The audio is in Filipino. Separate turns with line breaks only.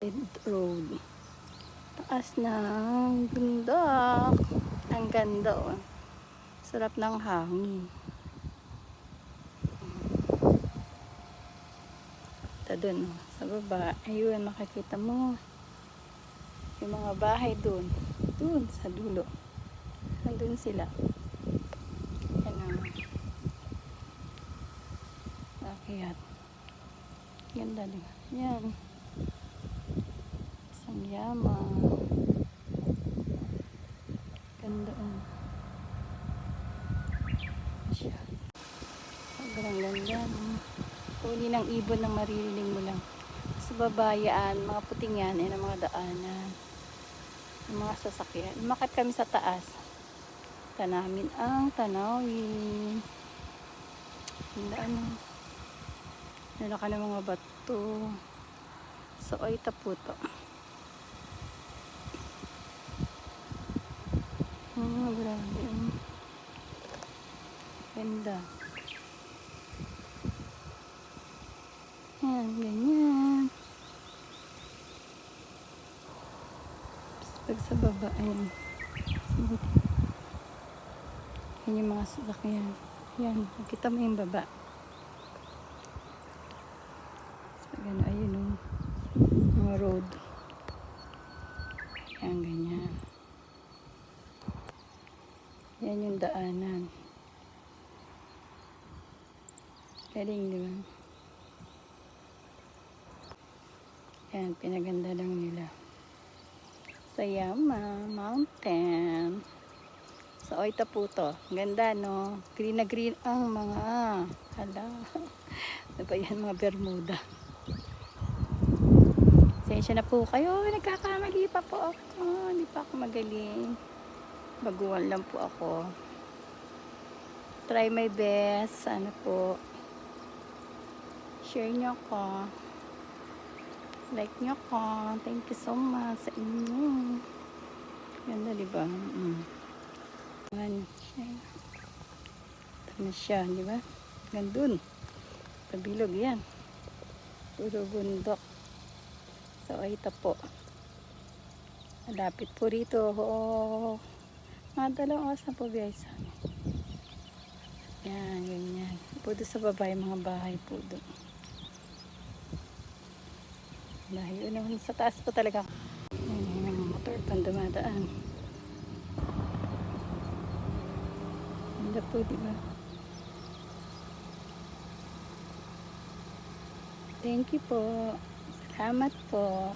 Road. Taas ng bundok. Ang ganda, oh. Sarap ng hangin. Ito dun, oh, sa baba. Ayun, makikita mo yung mga bahay dun. Dun, sa dulo. Nandun sila. Yan ang akyat. Ganda din. Yan. Isang yaman. Ganda, oh. Siya. Sobrang ganda, no? Huli ng ibon na maririnig mo lang. Sa babayaan, mga puting yan, yan ang mga daanan. Ang mga sasakyan. Umakyat kami sa taas. Tanamin ang tanawin. Ang ano. Nalaka ng mga bato. So, ay taputo. Grabe. Ganda. Yan, ganyan. Pag sa baba, ayan. Yan yung mga sasakyan. Yan, nakita mo yung baba. Pag ano, ayun o. Mga road. Yan, ganyan. Yan yung daanan. Galing, di ba? Yan, pinaganda lang nila. Sayama Mountain. Sa Oitaputo. Ganda, no? Green na green ang mga hala. Ano ba yan, mga Bermuda. Sensya na po kayo. Nagkakamali pa po ako. Hindi pa ako magaling. Baguhan lang po ako. Try my best. Sana po. Share nyo ko. Like nyo ko. Thank you so much sa inyo. Ganda, diba? Ito na siya, diba? Gandun. Pabilog yan. Puro bundok. So, ito po. Malapit po rito. Oo. Mga 2 oras na po guys. Yan, ganyan. Po doon sa baba yung mga bahay po doon. Dahil yun sa taas po talaga. Yan, yung mga motor pang dumadaan. Ganda po, diba? Thank you po. Salamat po.